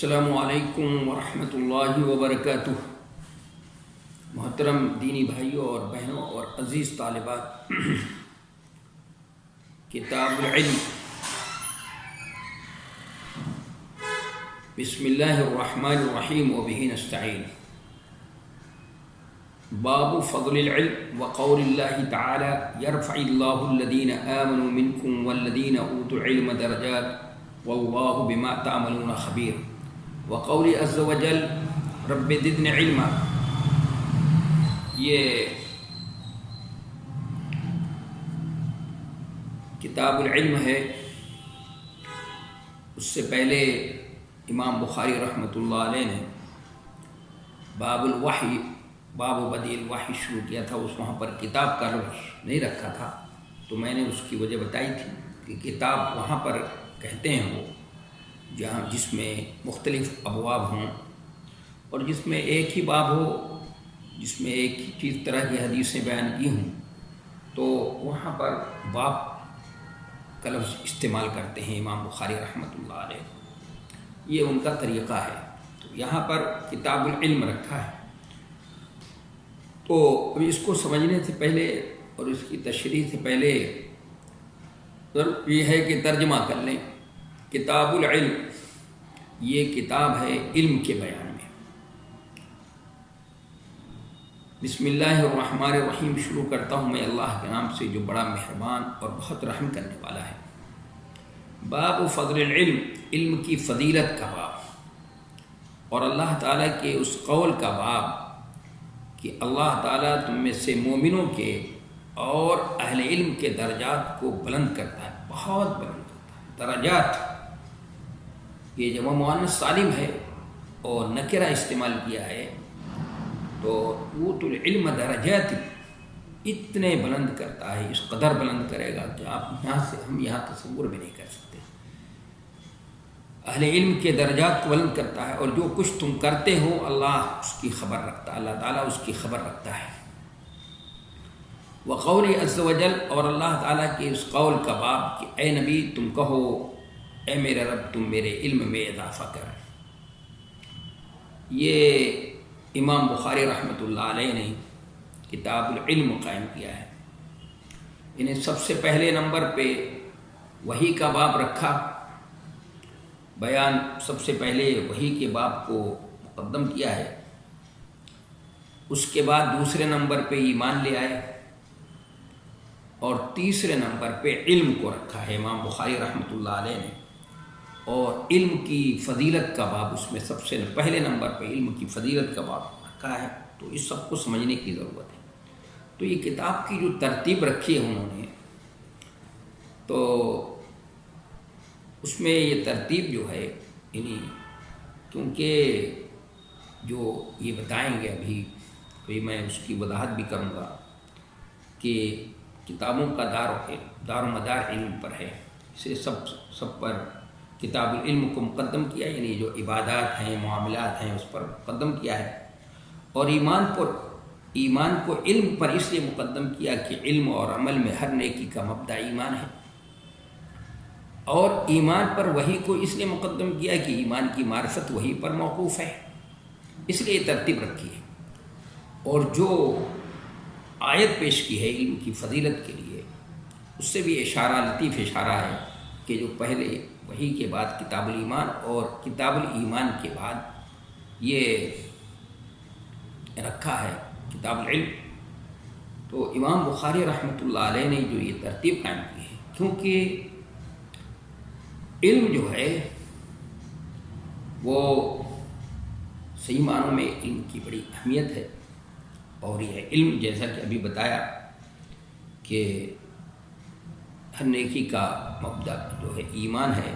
السلام علیکم ورحمۃ اللہ وبرکاتہ۔ محترم دینی بھائیوں اور بہنوں اور عزیز طالبات، کتاب العلم، بسم اللہ الرحمن الرحیم وبہ نستعین۔ باب فضل العلم وقول اللہ تعالی یرفع اللہ الذین آمنوا منکم والذین اوتوا العلم درجات واللہ بما تعملون خبیر، وقول عز وجل رب زدنی علما۔ یہ کتاب العلم ہے۔ اس سے پہلے امام بخاری رحمۃ اللہ علیہ نے باب الوحی، باب بدء الوحی شروع کیا تھا۔ وہاں پر کتاب کا لفظ نہیں رکھا تھا، تو میں نے اس کی وجہ بتائی تھی کہ کتاب وہاں پر کہتے ہیں وہ جس میں مختلف ابواب ہوں، اور جس میں ایک ہی باب ہو، جس میں ایک ہی چیز طرح کی حدیثیں بیان کی ہوں، تو وہاں پر باب کا لفظ استعمال کرتے ہیں امام بخاری رحمۃ اللہ علیہ۔ یہ ان کا طریقہ ہے۔ تو یہاں پر کتاب العلم رکھا ہے۔ تو اس کو سمجھنے سے پہلے اور اس کی تشریح سے پہلے یہ ہے کہ ترجمہ کر لیں۔ کتاب العلم یہ کتاب ہے علم کے بیان میں۔ بسم اللہ الرحمن الرحیم شروع کرتا ہوں میں اللہ کے نام سے جو بڑا مہربان اور بہت رحم کرنے والا ہے۔ باب فضل العلم، علم کی فضیلت کا باب، اور اللہ تعالیٰ کے اس قول کا باب کہ اللہ تعالیٰ تم میں سے مومنوں کے اور اہل علم کے درجات کو بلند کرتا ہے، بہت بلند کرتا ہے۔ درجات یہ جمع مؤنث سالم ہے اور نکرہ استعمال کیا ہے، تو اوت العلم درجات، اتنے بلند کرتا ہے، اس قدر بلند کرے گا کہ ہم یہاں تصور بھی نہیں کر سکتے۔ اہل علم کے درجات کو بلند کرتا ہے، اور جو کچھ تم کرتے ہو اللہ اس کی خبر رکھتا ہے، اللہ تعالیٰ اس کی خبر رکھتا ہے۔ وقول عز وجل، اور اللہ تعالیٰ کے اس قول کا باب کہ اے نبی تم کہو اے میرے رب تم میرے علم میں اضافہ کر۔ یہ امام بخاری رحمۃ اللہ علیہ نے کتاب العلم قائم کیا ہے۔ انہیں سب سے پہلے نمبر پہ وحی کا باب رکھا، بیان سب سے پہلے وحی کے باب کو مقدم کیا ہے۔ اس کے بعد دوسرے نمبر پہ ایمان لے آئے، اور تیسرے نمبر پہ علم کو رکھا ہے امام بخاری رحمۃ اللہ علیہ نے، اور علم کی فضیلت کا باب اس میں سب سے پہلے نمبر پہ علم کی فضیلت کا باب رکھا ہے۔ تو اس سب کو سمجھنے کی ضرورت ہے۔ تو یہ کتاب کی جو ترتیب رکھی ہے انہوں نے، تو اس میں یہ ترتیب جو ہے یعنی کیونکہ جو یہ بتائیں گے ابھی میں اس کی وضاحت بھی کروں گا کہ کتابوں کا دار و مدار علم پر ہے، اسے سب پر کتاب العلم کو مقدم کیا، یعنی جو عبادات ہیں معاملات ہیں اس پر مقدم کیا ہے، اور ایمان کو علم پر اس لیے مقدم کیا کہ علم اور عمل میں ہر نیکی کا مبدأ ایمان ہے، اور ایمان پر وحی کو اس لیے مقدم کیا کہ ایمان کی معرفت وحی پر موقوف ہے، اس لیے یہ ترتیب رکھی ہے۔ اور جو آیت پیش کی ہے علم کی فضیلت کے لیے، اس سے بھی اشارہ، لطیف اشارہ ہے کہ جو پہلے وحی کے بعد کتاب الایمان اور کتاب الایمان کے بعد یہ رکھا ہے کتاب العلم۔ تو امام بخاری رحمۃ اللہ علیہ نے جو یہ ترتیب قائم کی ہے، کیونکہ علم جو ہے وہ صحیح معنوں میں علم کی بڑی اہمیت ہے، اور یہ علم جیسا کہ ابھی بتایا کہ ہر نیکی کا مبدأ جو ہے ایمان ہے،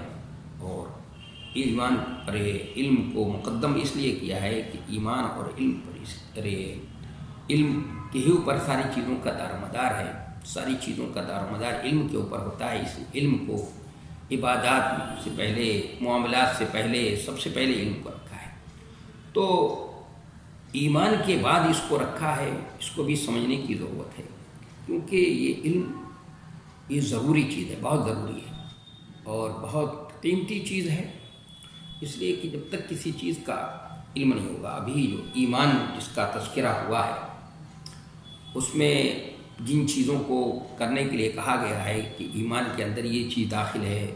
اور ایمان پر علم کو مقدم اس لیے کیا ہے کہ ایمان اور علم پر علم کے ہی اوپر ساری چیزوں کا دار و مدار ہے، ساری چیزوں کا دار و مدار علم کے اوپر ہوتا ہے۔ اس علم کو عبادات سے پہلے، معاملات سے پہلے، سب سے پہلے علم کو رکھا ہے۔ تو ایمان کے بعد اس کو رکھا ہے، اس کو بھی سمجھنے کی ضرورت ہے، کیونکہ یہ علم یہ ضروری چیز ہے، بہت ضروری ہے اور بہت قیمتی چیز ہے۔ اس لیے کہ جب تک کسی چیز کا علم نہیں ہوگا، ابھی جو ایمان جس کا تذکرہ ہوا ہے اس میں جن چیزوں کو کرنے کے لیے کہا گیا ہے کہ ایمان کے اندر یہ چیز داخل ہے،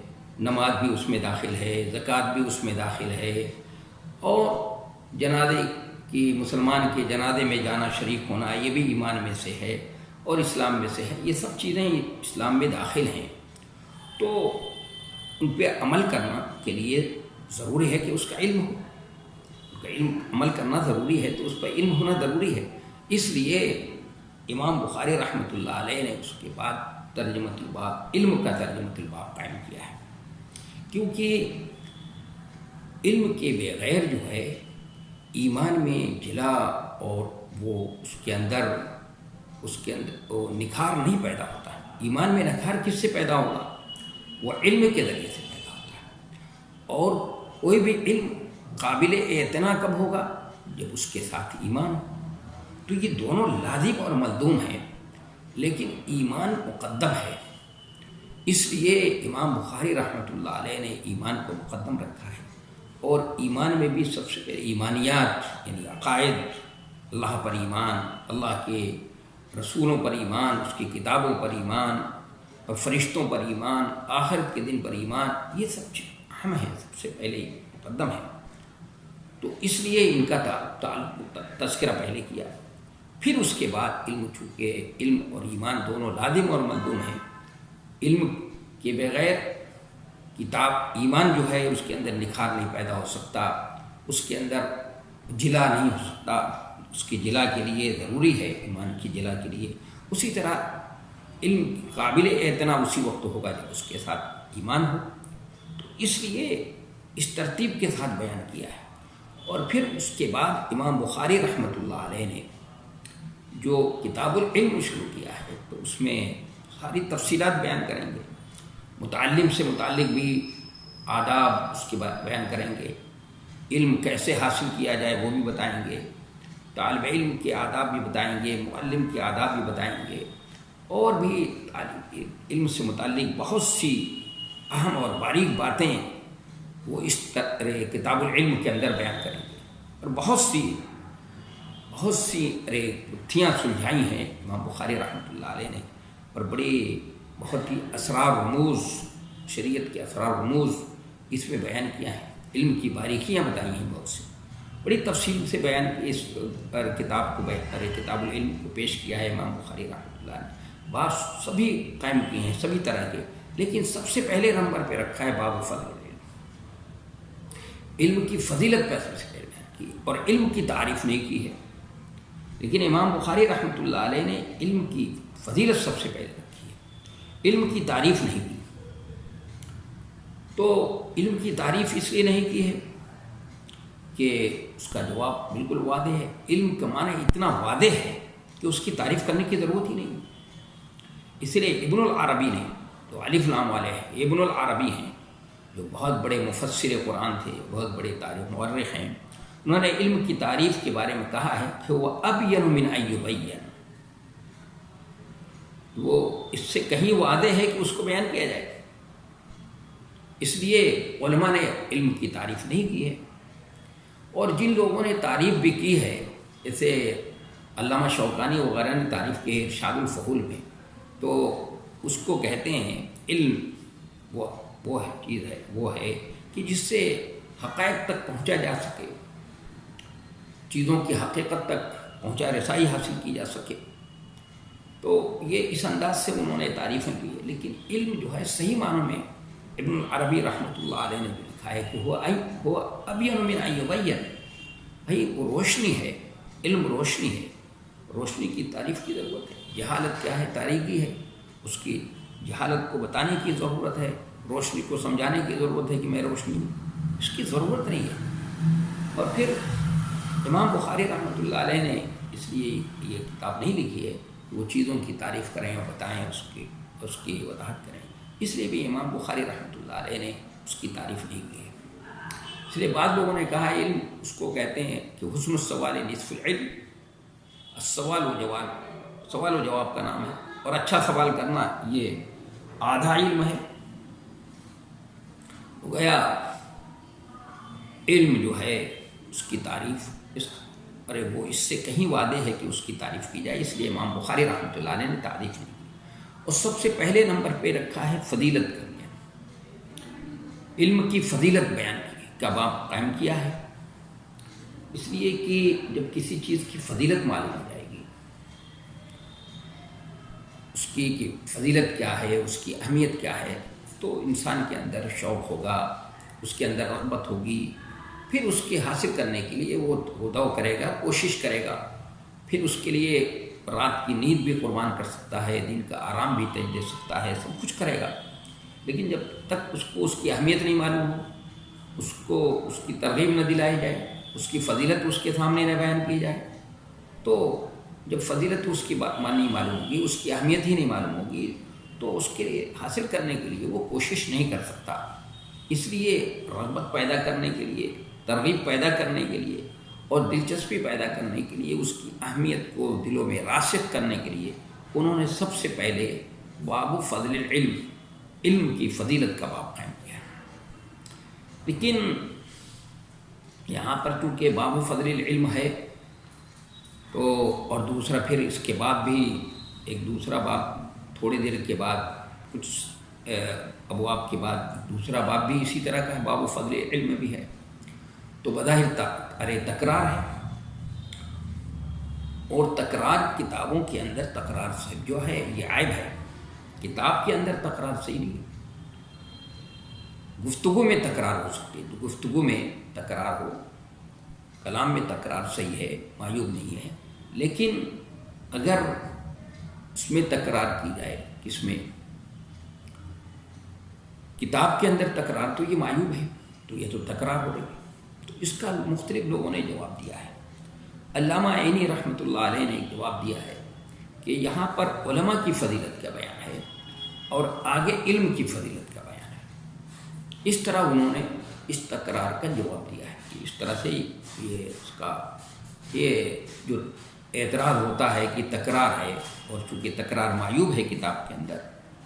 نماز بھی اس میں داخل ہے، زکوٰۃ بھی اس میں داخل ہے، اور جنازے کی مسلمان کے جنازے میں جانا، شریک ہونا، یہ بھی ایمان میں سے ہے اور اسلام میں سے ہے۔ یہ سب چیزیں اسلام میں داخل ہیں، تو ان پہ عمل کرنا کے لیے ضروری ہے کہ اس کا علم ہو، اس کا علم عمل کرنا ضروری ہے، تو اس پر علم ہونا ضروری ہے۔ اس لیے امام بخاری رحمۃ اللہ علیہ نے اس کے بعد ترجمۃ الباب، علم کا ترجمۃ الباب قائم کیا ہے، کیونکہ علم کے بغیر جو ہے ایمان میں جلا اور وہ اس کے اندر وہ نکھار نہیں پیدا ہوتا ہے۔ ایمان میں نکھار کس سے پیدا ہوگا؟ وہ علم کے ذریعے سے پیدا ہوتا ہے، اور کوئی بھی علم قابل اعتنا کب ہوگا؟ جب اس کے ساتھ ایمان ہو۔ تو یہ دونوں لازم اور ملزوم ہیں، لیکن ایمان مقدم ہے، اس لیے امام بخاری رحمۃ اللہ علیہ نے ایمان کو مقدم رکھا ہے۔ اور ایمان میں بھی سب سے پہلے ایمانیات یعنی عقائد، اللہ پر ایمان، اللہ کے رسولوں پر ایمان، اس کی کتابوں پر ایمان اور فرشتوں پر ایمان، آخرت کے دن پر ایمان، یہ سب چیز اہم ہیں، سب سے پہلے مقدم ہے۔ تو اس لیے ان کا تذکرہ پہلے کیا، پھر اس کے بعد علم، چونکہ علم اور ایمان دونوں لازم اور ملزوم ہیں۔ علم کے بغیر کتاب ایمان جو ہے اس کے اندر نکھار نہیں پیدا ہو سکتا، اس کے اندر جلا نہیں ہو سکتا، اس کی جلا کے لیے ضروری ہے، ایمان کی جلا کے لیے۔ اسی طرح علم قابل اعتنا اسی وقت ہوگا جب اس کے ساتھ ایمان ہو، تو اس لیے اس ترتیب کے ساتھ بیان کیا ہے۔ اور پھر اس کے بعد امام بخاری رحمۃ اللہ علیہ نے جو کتاب العلم شروع کیا ہے، تو اس میں ساری تفصیلات بیان کریں گے، متعلم سے متعلق بھی آداب اس کے بعد بیان کریں گے، علم کیسے حاصل کیا جائے وہ بھی بتائیں گے، طالب علم کے آداب بھی بتائیں گے، معلم کے آداب بھی بتائیں گے، اور بھی علم سے متعلق بہت سی اہم اور باریک باتیں وہ اس کتاب العلم کے اندر بیان کریں گے، اور بہت سی گتھیاں سلجھائی ہیں امام بخاری رحمۃ اللہ علیہ نے، اور بہت ہی اسرار رموز، شریعت کے اسرار رموز اس میں بیان کیا ہے، علم کی باریکیاں بتائی ہیں، بہت سی بڑی تفصیل سے بیان کی، اس پر کتاب العلم کو پیش کیا ہے امام بخاری رحمۃ اللہ نے۔ باب سبھی قائم کیے ہیں، سبھی طرح کے، لیکن سب سے پہلے نمبر پہ رکھا ہے باب فضل العلم، علم کی فضیلت پہ سب سے پہلے بیان کی، اور علم کی تعریف نہیں کی ہے، لیکن امام بخاری رحمۃ اللہ علیہ نے علم کی فضیلت سب سے پہلے رکھی ہے، علم کی تعریف نہیں کی۔ تو علم کی تعریف اس لیے نہیں کی ہے کہ اس کا جواب بالکل واضح ہے، علم کا معنی اتنا واضح ہے کہ اس کی تعریف کرنے کی ضرورت ہی نہیں۔ اس لیے ابن العربی نے، جو الف لام والے ہیں، ابن العربی ہیں، جو بہت بڑے مفسر قرآن تھے، بہت بڑے تاریخ مورخ ہیں، انہوں نے علم کی تعریف کے بارے میں کہا ہے کہ وہ ابین من ان یبین، وہ اس سے کہیں واضح ہے کہ اس کو بیان کیا جائے، اس لیے علماء نے علم کی تعریف نہیں کی ہے۔ اور جن لوگوں نے تعریف بھی کی ہے، جیسے علامہ شوکانی وغیرہ نے تعریف کی ہے ارشاد الفحول میں، تو اس کو کہتے ہیں علم وہ ہے کہ جس سے حقائق تک پہنچا جا سکے، چیزوں کی حقیقت تک پہنچا رسائی حاصل کی جا سکے۔ تو یہ اس انداز سے انہوں نے تعریفیں کی ہے، لیکن علم جو ہے صحیح معنوں میں ابن العربی رحمۃ اللہ علیہ نے جو لکھا ہے کہ وہ ابین من ان یبین، بھائی وہ روشنی ہے، علم روشنی ہے، روشنی کی تعریف کی ضرورت ہے۔ جہالت کیا ہے؟ تاریکی ہے، اس کی جہالت کو بتانے کی ضرورت ہے، روشنی کو سمجھانے کی ضرورت ہے کہ میں روشنی ہوں، اس کی ضرورت نہیں ہے۔ اور پھر امام بخاری رحمۃ اللہ علیہ نے اس لیے یہ کتاب نہیں لکھی ہے کہ وہ چیزوں کی تعریف کریں اور بتائیں، اس کی وضاحت کریں، اس لیے بھی امام بخاری رحمۃ اللہ علیہ نے اس کی تعریف نہیں کی ہے۔ اس لیے بعض لوگوں نے کہا علم اس کو کہتے ہیں کہ حسن السوال نصف العلم، السوال و جواب کا نام ہے، اور اچھا سوال کرنا یہ آدھا علم ہے۔ ہو گیا علم جو ہے اس کی تعریف وہ اس سے کہیں واضح ہے کہ اس کی تعریف کی جائے، اس لیے امام بخاری رحمۃ اللہ علیہ نے تعریف نہیں کی۔ اور سب سے پہلے نمبر پہ رکھا ہے فضیلت کا بیان، علم کی فضیلت بیان کی کا باب قائم کیا ہے، اس لیے کہ جب کسی چیز کی فضیلت معلوم ہو جائے گی، اس کی کہ فضیلت کیا ہے، اس کی اہمیت کیا ہے، تو انسان کے اندر شوق ہوگا، اس کے اندر رغبت ہوگی، پھر اس کے حاصل کرنے کے لیے وہ ہودہ کرے گا، کوشش کرے گا، پھر اس کے لیے رات کی نیند بھی قربان کر سکتا ہے، دن کا آرام بھی تیج دے سکتا ہے، سب کچھ کرے گا۔ لیکن جب تک اس کو اس کی اہمیت نہیں معلوم ہو، اس کو اس کی ترغیب نہ دلائی جائے، اس کی فضیلت اس کے سامنے نہ بیان کی جائے، تو جب فضیلت اس کی بات نہیں معلوم ہوگی، اس کی اہمیت ہی نہیں معلوم ہوگی، تو اس کے لیے حاصل کرنے کے لیے وہ کوشش نہیں کر سکتا۔ اس لیے رغبت پیدا کرنے کے لیے، ترغیب پیدا کرنے کے لیے اور دلچسپی پیدا کرنے کے لیے، اس کی اہمیت کو دلوں میں راسخ کرنے کے لیے انہوں نے سب سے پہلے باب فضل العلم، علم کی فضیلت کا باب قائم کیا ہے۔ لیکن یہاں پر چونکہ باب فضل العلم ہے تو، اور دوسرا پھر اس کے بعد بھی ایک دوسرا باب، تھوڑی دیر کے بعد کچھ ابواب کے بعد دوسرا باب بھی اسی طرح کا ہے، باب فضل علم بھی ہے، تو بظاہر تکرار ہے، اور تکرار کتابوں کے اندر تکرار سے جو ہے یہ عیب ہے، کتاب کے اندر تکرار صحیح نہیں ہے۔ گفتگو میں تکرار ہو سکتی ہے، تو گفتگو میں تکرار ہو، کلام میں تکرار صحیح ہے، معیوب نہیں ہے، لیکن اگر اس میں تکرار کی جائے، کس میں؟ کتاب کے اندر تکرار، تو یہ معیوب ہے، تو یہ تو تکرار ہو رہی ہے۔ تو اس کا مختلف لوگوں نے جواب دیا ہے۔ علامہ عینی رحمۃ اللہ علیہ نے ایک جواب دیا ہے کہ یہاں پر علماء کی فضیلت کا بیان ہے اور آگے علم کی فضیلت کا بیان ہے۔ اس طرح انہوں نے اس تکرار کا جواب دیا ہے کہ اس طرح سے یہ اس کا یہ جو اعتراض ہوتا ہے کہ تکرار ہے، اور چونکہ تکرار معیوب ہے کتاب کے اندر،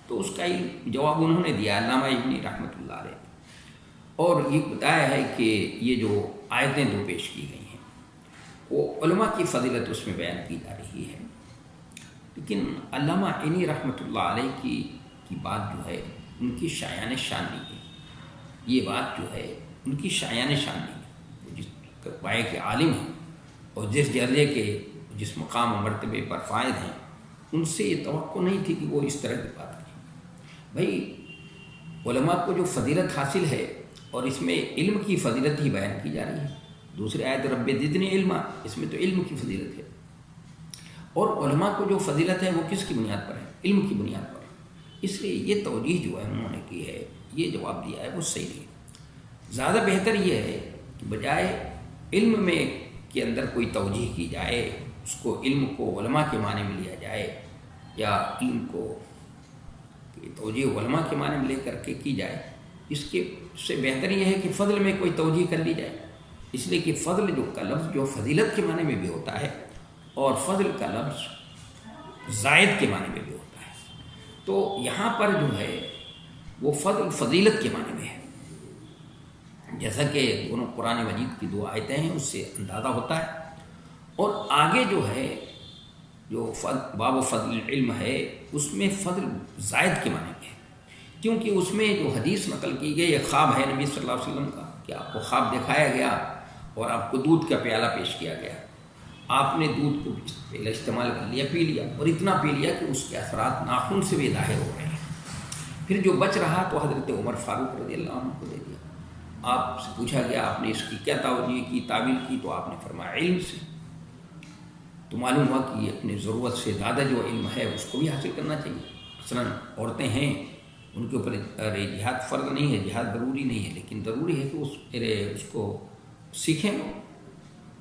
تو اس کا جواب انہوں نے دیا علامہ ابنی رحمۃ اللہ علیہ، اور یہ بتایا ہے کہ یہ جو آیتیں دو پیش کی گئی ہیں وہ علماء کی فضیلت اس میں بیان کی جا رہی ہے، لیکن علامہ عینی رحمۃ اللہ علیہ کی بات جو ہے ان کی شایان شان نہیں ہے، یہ بات جو ہے ان کی شایان شان نہیں ہے، وہ جس پائے کے عالم ہیں اور جس درجے کے، جس مقام و مرتبے پر فائز ہیں، ان سے یہ توقع نہیں تھی کہ وہ اس طرح کی بات کریں۔ بھائی علماء کو جو فضیلت حاصل ہے، اور اس میں علم کی فضیلت ہی بیان کی جا رہی ہے، دوسری آیت رب زدنی علما، اس میں تو علم کی فضیلت ہے، اور علماء کو جو فضیلت ہے وہ کس کی بنیاد پر ہے؟ علم کی بنیاد پر ہے۔ اس لیے یہ توجیہ جو ہے انہوں نے کی ہے، یہ جواب دیا ہے، وہ صحیح نہیں ہے۔ زیادہ بہتر یہ ہے کہ بجائے علم میں کے اندر کوئی توجیہ کی جائے، اس کو علم کو علماء کے معنی میں لیا جائے، یا علم کو توجیہ علماء کے معنی میں لے کر کے کی جائے، اس کے سے بہتر یہ ہے کہ فضل میں کوئی توجیہ کر لی جائے، اس لیے کہ فضل جو کا لفظ جو فضیلت کے معنی میں بھی ہوتا ہے، اور فضل کا لفظ زائد کے معنی میں بھی ہوتا ہے، تو یہاں پر جو ہے وہ فضل فضیلت کے معنی میں ہے، جیسا کہ دونوں قرآن مجید کی دو آیتیں ہیں اس سے اندازہ ہوتا ہے۔ اور آگے جو ہے جو باب فضل علم ہے، اس میں فضل زائد کے معنی میں ہے، کیونکہ اس میں جو حدیث نقل کی گئی، یہ خواب ہے نبی صلی اللہ علیہ وسلم کا، کہ آپ کو خواب دکھایا گیا اور آپ کو دودھ کا پیالہ پیش کیا گیا، آپ نے دودھ کو پہلے استعمال کر لیا، پی لیا، اور اتنا پی لیا کہ اس کے اثرات ناخن سے بھی ظاہر ہو رہے ہیں، پھر جو بچ رہا تو حضرت عمر فاروق رضی اللہ عنہ کو دے دیا۔ آپ سے پوچھا گیا آپ نے اس کی کیا توجیہ کی، تعویل کی، تو آپ نے فرمایا علم سے، تو معلوم ہوا کہ یہ اپنی ضرورت سے زیادہ جو علم ہے اس کو بھی حاصل کرنا چاہیے۔ مثلاً عورتیں ہیں، ان کے اوپر جہاد فرض نہیں ہے، جہاد ضروری نہیں ہے، لیکن ضروری ہے کہ اس کو سیکھیں،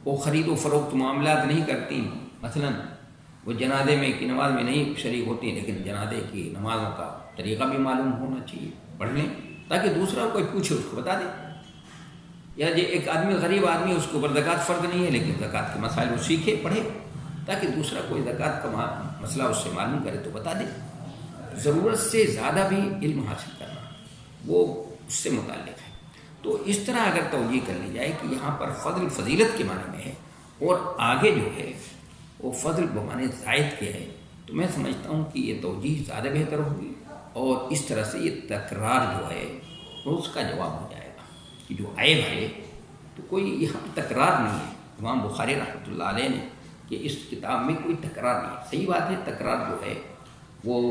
وہ خرید و فروخت معاملات نہیں کرتی، مثلاً وہ جنازے میں کی نماز میں نہیں شریک ہوتی، لیکن جنازے کی نمازوں کا طریقہ بھی معلوم ہونا چاہیے، پڑھ لیں تاکہ دوسرا کوئی پوچھے اس کو بتا دیں۔ یا جو ایک آدمی غریب آدمی اس کو اوپر زکوٰۃ فرض نہیں ہے، لیکن زکوٰۃ کے مسائل وہ سیکھے، پڑھے، تاکہ دوسرا کوئی زکوٰۃ کا مسئلہ اس سے معلوم کرے تو بتا دے۔ ضرورت سے زیادہ بھی علم حاصل کرنا وہ اس سے متعلق ہے۔ تو اس طرح اگر توجیہ کر لی جائے کہ یہاں پر فضل فضیلت کے معنی میں ہے اور آگے جو ہے وہ فضل بمعنی زائد کے ہے، تو میں سمجھتا ہوں کہ یہ توجیہ زیادہ بہتر ہوگی، اور اس طرح سے یہ تکرار جو ہے وہ اس کا جواب ہو جائے گا کہ جو عیب ہے تو کوئی یہاں تکرار نہیں ہے۔ امام بخاری رحمۃ اللہ علیہ نے کہ اس کتاب میں کوئی تکرار نہیں ہے، صحیح بات ہے، تکرار جو ہے وہ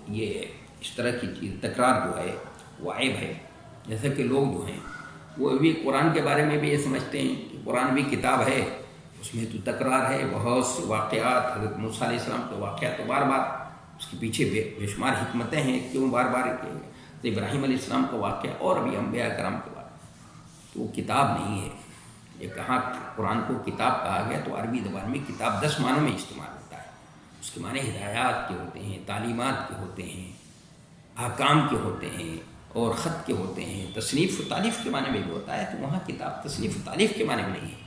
یہ اس طرح کی چیز تکرار جو ہے وہ عیب ہے۔ جیسا کہ لوگ جو ہیں وہ بھی قرآن کے بارے میں بھی یہ سمجھتے ہیں کہ قرآن بھی کتاب ہے، اس میں تو تکرار ہے، بہت سے واقعات، حضرت موسیٰ علیہ السلام کے واقعات تو بار بار اس کے پیچھے بے شمار حکمتیں ہیں، کیوں بار بار ابراہیم علیہ السلام کا واقعہ اور بھی انبیاء کرام کے بارے تو وہ کتاب نہیں ہے۔ یہ کہاں قرآن کو کتاب کہا گیا تو عربی زبان میں کتاب 10 معنوں میں استعمال ہوتا ہے۔ اس کے معنی ہدایات کے ہوتے ہیں، تعلیمات کے ہوتے ہیں، احکام کے ہوتے ہیں اور خط کے ہوتے ہیں، تصنیف و تالیف کے معنی میں بھی ہوتا ہے، تو وہاں کتاب تصنیف و تالیف کے معنی میں نہیں ہے،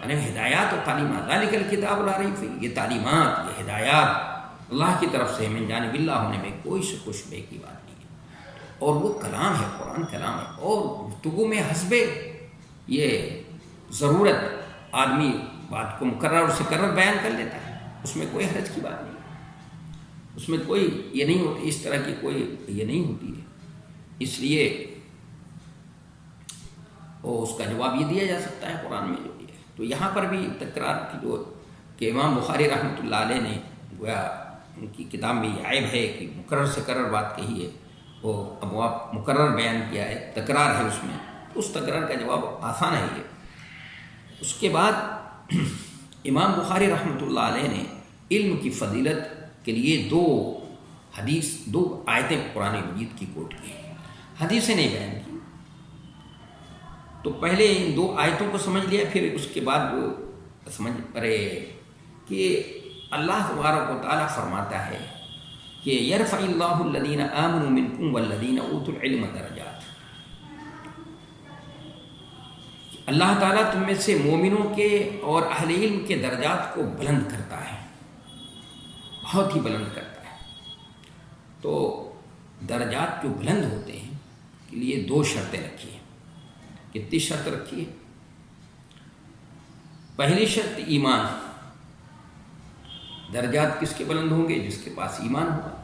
یعنی ہدایات اور تعلیمات۔ ذالک الکتاب لا ریب فیہ، یہ تعلیمات، یہ ہدایات اللہ کی طرف سے من جانب اللہ ہونے میں کوئی شک و شبہ کی بات نہیں ہے، اور وہ کلام ہے، قرآن کلام ہے، اور گفتگو میں حسب یہ ضرورت آدمی بات کو مکرر اور سکرر بیان کر لیتا ہے، اس میں کوئی حرج کی بات نہیں، اس میں کوئی یہ نہیں ہوتی، اس طرح کی کوئی یہ نہیں ہوتی ہے۔ اس لیے وہ اس کا جواب یہ دیا جا سکتا ہے قرآن میں جو ہے۔ تو یہاں پر بھی تکرار کی جو کہ امام بخاری رحمۃ اللہ علیہ نے گویا ان کی کتاب میں یہ عیب ہے کہ مکرر سے کرر بات کہی ہے، وہ ابواب مکرر بیان کیا ہے، تکرار ہے اس میں، اس تکرار کا جواب آسان ہے یہ۔ اس کے بعد امام بخاری رحمۃ اللہ علیہ نے علم کی فضیلت کے لیے 2 آیتیں قرآن مجید کی کوٹ کی، حدیثیں نہیں بیان کی۔ تو پہلے ان 2 آیتوں کو سمجھ لیا، پھر اس کے بعد وہ سمجھ پڑے کہ اللہ تبارک و تعالیٰ فرماتا ہے کہ یرفع اللہ الذین آمنوا منکم والذین اوتوا العلم درجات، اللہ تعالیٰ تم میں سے مومنوں کے اور اہل علم کے درجات کو بلند کرتا ہے، بہت ہی بلند کرتا ہے۔ تو درجات جو بلند ہوتے ہیں کے لیے 2 شرطیں رکھی ہیں۔ کتنی شرط رکھی ہے؟ پہلی شرط ایمان، درجات کس کے بلند ہوں گے؟ جس کے پاس ایمان ہوگا،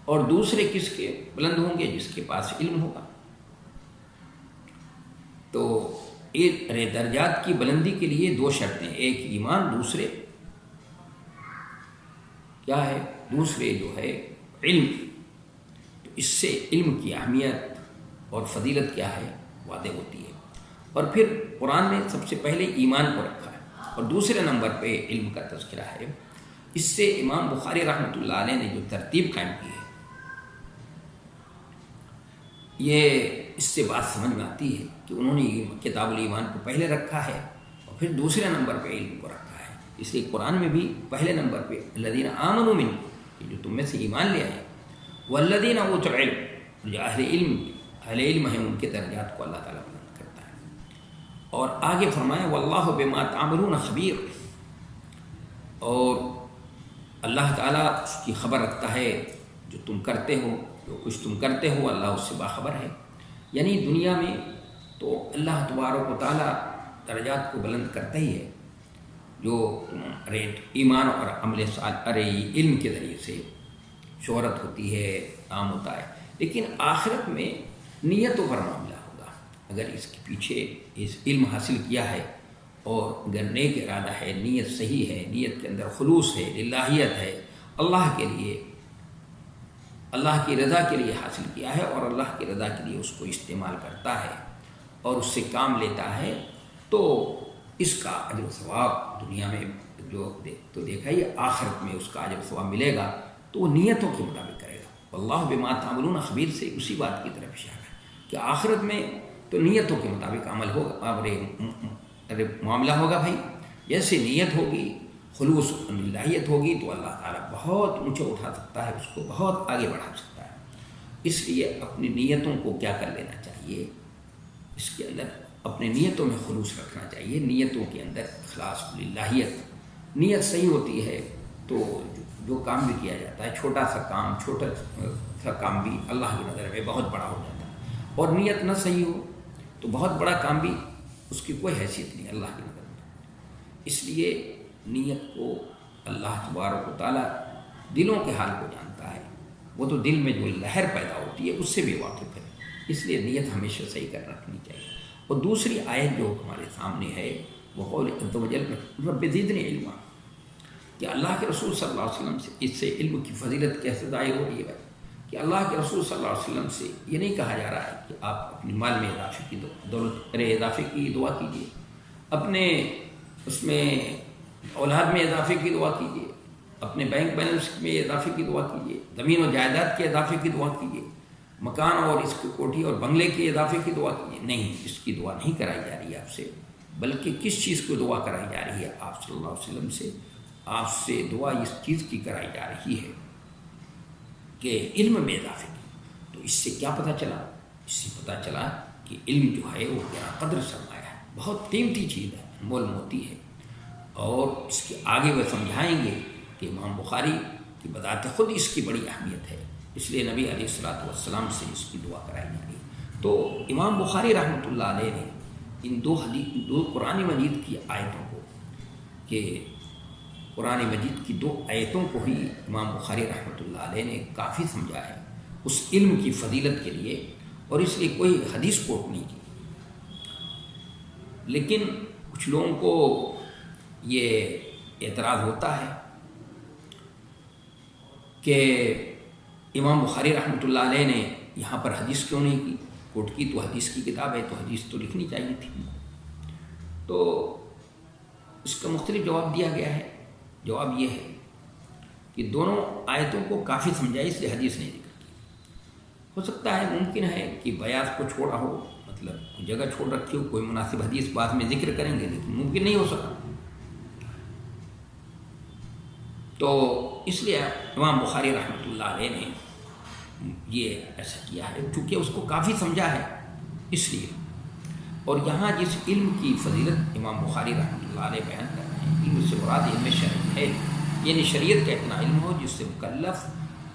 اور دوسرے کس کے بلند ہوں گے؟ جس کے پاس علم ہوگا۔ تو درجات کی بلندی کے لیے 2 شرطیں، ایک ایمان، دوسرے کیا ہے؟ دوسرے جو ہے علم۔ تو اس سے علم کی اہمیت اور فضیلت کیا ہے واضح ہوتی ہے۔ اور پھر قرآن نے سب سے پہلے ایمان کو رکھا ہے اور دوسرے نمبر پہ علم کا تذکرہ ہے۔ اس سے امام بخاری رحمۃ اللہ علیہ نے جو ترتیب قائم کی ہے، یہ اس سے بات سمجھ میں آتی ہے کہ انہوں نے کتاب الایمان کو پہلے رکھا ہے اور پھر دوسرے نمبر پہ علم کو رکھا ہے۔ اس لیے قرآن میں بھی پہلے نمبر پہ الذین آمنوا منکم، کہ جو تم میں سے ایمان لے آئے، والذین اوتوا العلم، جو اہل علم ہیں ان کے درجات کو اللہ تعالیٰ بلند کرتا ہے۔ اور آگے فرمایا واللہ بما تعملون خبیر، اور اللہ تعالیٰ اس کی خبر رکھتا ہے جو تم کرتے ہو، جو کچھ تم کرتے ہو اللہ اس سے باخبر ہے۔ یعنی دنیا میں تو اللہ تبارک و تعالیٰ درجات کو بلند کرتا ہی ہے، جو ایمان اور عمل صالح علم کے ذریعے سے شہرت ہوتی ہے، عام ہوتا ہے، لیکن آخرت میں نیتوں پر معاملہ ہوگا۔ اگر اس کے پیچھے اس علم حاصل کیا ہے اور اگر نیک ارادہ ہے، نیت صحیح ہے، نیت کے اندر خلوص ہے، للہیت ہے، اللہ کے لیے، اللہ کی رضا کے لیے حاصل کیا ہے اور اللہ کی رضا کے لیے اس کو استعمال کرتا ہے اور اس سے کام لیتا ہے، تو اس کا اجر و ثواب دنیا میں جو تو دیکھا ہی، آخرت میں اس کا اجر و ثواب ملے گا تو وہ نیتوں کے مطابق کرے گا۔ واللہ بما تعملون خبیر سے اسی بات کی طرف اشارہ ہے کہ آخرت میں تو نیتوں کے مطابق عمل ہوگا، معاملہ ہوگا بھائی۔ جیسے نیت ہوگی، خلوص اللہیت ہوگی، تو اللہ تعالیٰ بہت اونچے اٹھا سکتا ہے، اس کو بہت آگے بڑھا سکتا ہے۔ اس لیے اپنی نیتوں کو کیا کر لینا چاہیے، اس کے اندر اپنے نیتوں میں خلوص رکھنا چاہیے، نیتوں کے اندر اخلاص للہیت۔ نیت صحیح ہوتی ہے تو جو کام بھی کیا جاتا ہے، چھوٹا سا کام بھی اللہ کی نظر میں بہت بڑا ہو جاتا ہے، اور نیت نہ صحیح ہو تو بہت بڑا کام بھی اس کی کوئی حیثیت نہیں اللہ کی نظر میں۔ اس لیے نیت کو اللہ تبارک و تعالیٰ دلوں کے حال کو جانتا ہے، وہ تو دل میں جو لہر پیدا ہوتی ہے اس سے بھی واقف ہے، اس لیے نیت ہمیشہ صحیح کر رکھنی چاہیے۔ اور دوسری آیت جو ہمارے سامنے ہے وہ قول عز و جل رب زدنی علما، کہ اللہ کے رسول صلی اللہ علیہ وسلم سے اس سے علم کی فضیلت کیسے ظاہر ہو رہی ہے کہ اللہ کے رسول صلی اللہ علیہ وسلم سے یہ نہیں کہا جا رہا ہے کہ آپ اپنے مال میں اضافے کی دولت اضافے کی دعا کیجیے، اپنے اس میں اولاد میں اضافے کی دعا کیجیے، اپنے بینک بیلنس میں اضافے کی دعا کیجیے، زمین و جائیداد کے اضافے کی دعا کیجیے، مکان اور اس کی کوٹھی اور بنگلے کے اضافے کی دعا کیجیے۔ نہیں، اس کی دعا نہیں کرائی جا رہی ہے آپ سے، بلکہ کس چیز کی دعا کرائی جا رہی ہے؟ آپ صلی اللہ علیہ وسلم سے آپ سے دعا اس چیز کی کرائی جا رہی ہے کہ علم میں اضافے کی۔ تو اس سے کیا پتہ چلا؟ اس سے پتہ چلا کہ علم جو ہے وہ کیا قدر سرمایہ ہے، بہت قیمتی چیز ہے، انمول موتی ہے۔ اور اس کے آگے وہ سمجھائیں گے کہ امام بخاری کی بذات خود اس کی بڑی اہمیت ہے، اس لیے نبی علیہ الصلوۃ والسلام سے اس کی دعا کرائی جا رہی ہے۔ تو امام بخاری رحمۃ اللہ علیہ نے ان دو قرآن مجید کی آیتوں کو، کہ قرآن مجید کی 2 آیتوں کو ہی امام بخاری رحمۃ اللہ علیہ نے کافی سمجھا ہے اس علم کی فضیلت کے لیے، اور اس لیے کوئی حدیث کوٹ نہیں کی۔ لیکن کچھ لوگوں کو یہ اعتراض ہوتا ہے کہ امام بخاری رحمۃ اللہ علیہ نے یہاں پر حدیث کیوں نہیں کی کوٹ کی؟ تو حدیث کی کتاب ہے تو حدیث تو لکھنی چاہیے تھی۔ تو اس کا مختلف جواب دیا گیا ہے۔ جواب یہ ہے کہ دونوں آیتوں کو کافی سمجھا، اس لیے حدیث نہیں ذکر کی۔ ہو سکتا ہے، ممکن ہے کہ بیاض کو چھوڑا ہو، مطلب جگہ چھوڑ رکھی ہو، کوئی مناسب حدیث بعد میں ذکر کریں گے، لیکن ممکن نہیں ہو سکا۔ تو اس لیے امام بخاری رحمۃ اللہ علیہ نے یہ ایسا کیا ہے، چونکہ اس کو کافی سمجھا ہے اس لیے۔ اور یہاں جس علم کی فضیلت امام بخاری رحمۃ اللہ علیہ بیان کر رہے ہیں، علم سے مراد علم شرعی ہے، یعنی شریعت کا اتنا علم ہو جس سے مکلف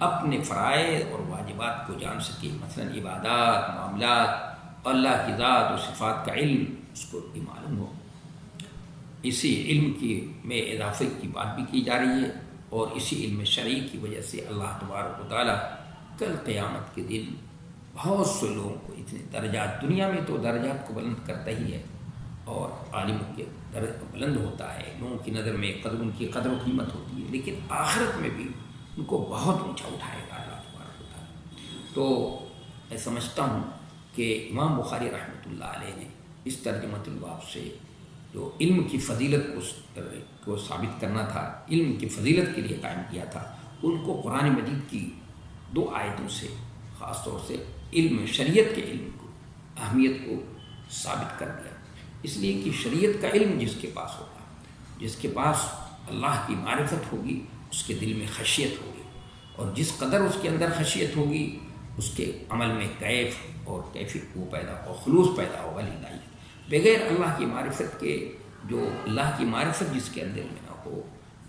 اپنے فرائض اور واجبات کو جان سکے، مثلا عبادات، معاملات، اللہ کی ذات و صفات کا علم اس کو بھی معلوم ہو۔ اسی علم میں اضافے کی بات بھی کی جا رہی ہے، اور اسی علم شرعی کی وجہ سے اللہ تبارک و تعالیٰ کل قیامت کے دن بہت سے لوگوں کو اتنے درجات، دنیا میں تو درجات کو بلند کرتا ہی ہے، اور عالم کے درجہ بلند ہوتا ہے، لوگوں کی نظر میں ان کی قدر و قیمت ہوتی ہے، لیکن آخرت میں بھی ان کو بہت اونچا اٹھائے گا اللہ تبارک و تعالیٰ۔ تو میں سمجھتا ہوں کہ امام بخاری رحمۃ اللہ علیہ نے اس ترجمۃ الباب سے جو علم کی فضیلت کو ثابت کرنا تھا، علم کی فضیلت کے لیے قائم کیا تھا، ان کو قرآن مجید کی 2 آیتوں سے خاص طور سے علم شریعت کے علم کو، اہمیت کو ثابت کر دیا۔ اس لیے کہ شریعت کا علم جس کے پاس ہوگا، جس کے پاس اللہ کی معرفت ہوگی، اس کے دل میں خشیت ہوگی، اور جس قدر اس کے اندر خشیت ہوگی اس کے عمل میں کیف اور کیفیت وہ پیدا ہو، خلوص پیدا ہوگا للہ۔ بغیر اللہ کی معرفت کے، جو اللہ کی معرفت جس کے اندر میں نہ ہو،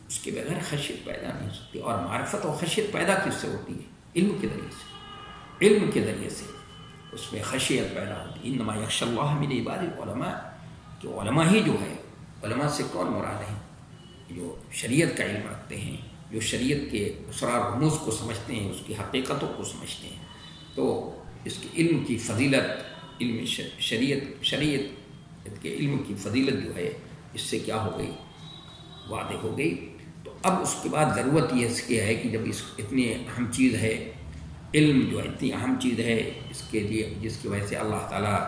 اس کے بغیر خشیت پیدا نہیں ہو سکتی۔ اور معرفت اور خشیت پیدا کس سے ہوتی ہے؟ علم کے ذریعے سے، علم کے ذریعے سے اس میں خشیت پیدا ہوتی ہے۔ انما یخشی اللہ من عباد العلماء، کہ علماء ہی جو ہے، علماء سے کون مراد ہیں؟ جو شریعت کا علم رکھتے ہیں، جو شریعت کے اسرار و رموز کو سمجھتے ہیں، اس کی حقیقتوں کو سمجھتے ہیں۔ تو اس کے علم کی فضیلت، علم شریعت کے علم کی فضیلت جو ہے اس سے کیا ہو گئی؟ واضح ہو گئی۔ تو اب اس کے بعد ضرورت یہ ہے کہ جب اس اتنی اہم چیز ہے، علم جو اتنی اہم چیز ہے، اس کے لیے جس کی وجہ سے اللہ تعالیٰ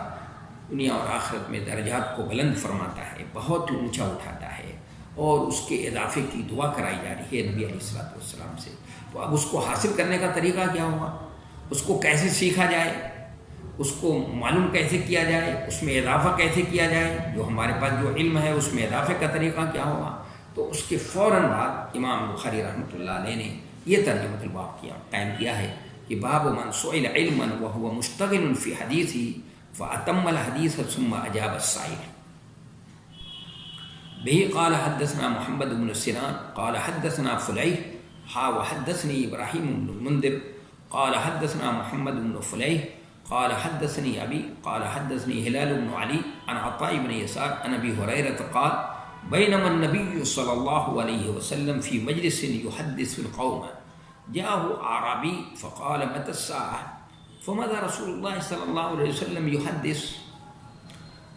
دنیا اور آخرت میں درجات کو بلند فرماتا ہے، بہت اونچا اٹھاتا ہے، اور اس کے اضافے کی دعا کرائی جا رہی ہے نبی علیہ الصلوۃ والسلام سے۔ تو اب اس کو حاصل کرنے کا طریقہ کیا ہوا؟ اس کو کیسے سیکھا جائے، اس کو معلوم کیسے کیا جائے، اس میں اضافہ کیسے کیا جائے؟ جو ہمارے پاس جو علم ہے اس میں اضافے کا طریقہ کیا ہوگا؟ تو اس کے فوراً بعد امام بخاری رحمۃ اللہ علیہ نے یہ ترجمۃ الباب قائم کیا ہے کہ باب من سئل علما وهو مشتغل فی حدیثہ فاتم الحدیث ثم اجاب السائل۔ به قال حدثنا محمد بن سنان قال حدثنا فلیح وحدثني ابراہیم بن المنذر قال حدثنا محمد بن فلیح قال حدثني أبي قال حدثني هلال بن علي عن عطاء بن يسار عن أبي هريرة قال بينما النبي صلى الله عليه وسلم في مجلس يحدث القوم جاءه أعرابي فقال متى الساعة فمضى رسول الله صلى الله عليه وسلم يحدث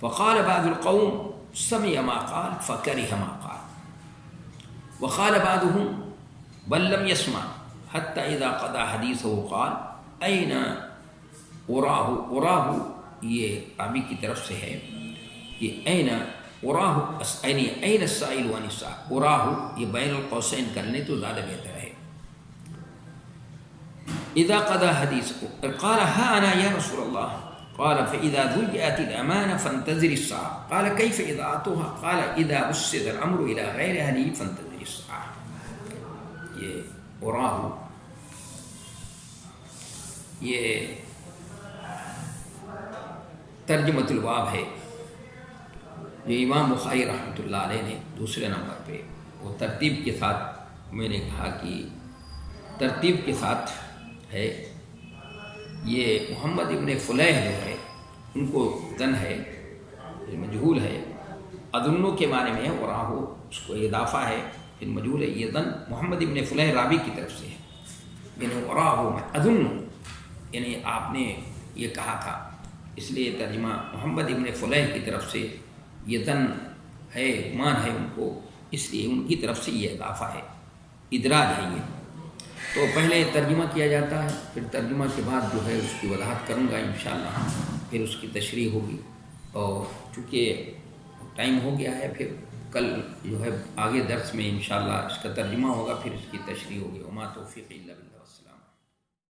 فقال بعض القوم سمع ما قال فكره ما قال وقال بعضهم بل لم يسمع حتى إذا قضى حديثه قال أين أراه یہ رابی کی طرف سے ہے کہ أين أراه أين السائل عن الساعة أراه یہ بین القوسین کر لیں تو زیادہ بہتر ہے. إذا قضى حديثه قال ها أنا يا رسول الله قال فإذا ضيعت الأمانة فانتظر الساعة قال كيف إضاعتها قال إذا وسد الأمر إلى غير أهله فانتظر الساعة. یہ أراه یہ ترجمۃ الباب ہے جو امام بخاری رحمۃ اللہ علیہ نے دوسرے نمبر پہ وہ ترتیب کے ساتھ میں نے کہا کہ ترتیب کے ساتھ ہے. یہ محمد ابن فلیح جو ہے ان کو زن ہے مجہول ہے اظنو کے معنی میں ہے اور راہو اس کو اضافہ ہے پھر مجہول ہے. یہ زن محمد ابن فلیح رابی کی طرف سے ہے یعنی راہو میں اظنو یعنی آپ نے یہ کہا تھا اس لیے ترجمہ محمد ابن فلیح کی طرف سے یہ زن ہے مان ہے ان کو اس لیے ان کی طرف سے یہ اضافہ ہے ادراج ہے. یہ تو پہلے ترجمہ کیا جاتا ہے پھر ترجمہ کے بعد جو ہے اس کی وضاحت کروں گا انشاءاللہ پھر اس کی تشریح ہوگی. اور چونکہ ٹائم ہو گیا ہے پھر کل جو ہے آگے درس میں انشاءاللہ اس کا ترجمہ ہوگا پھر اس کی تشریح ہوگی. وما توفیق الا باللہ.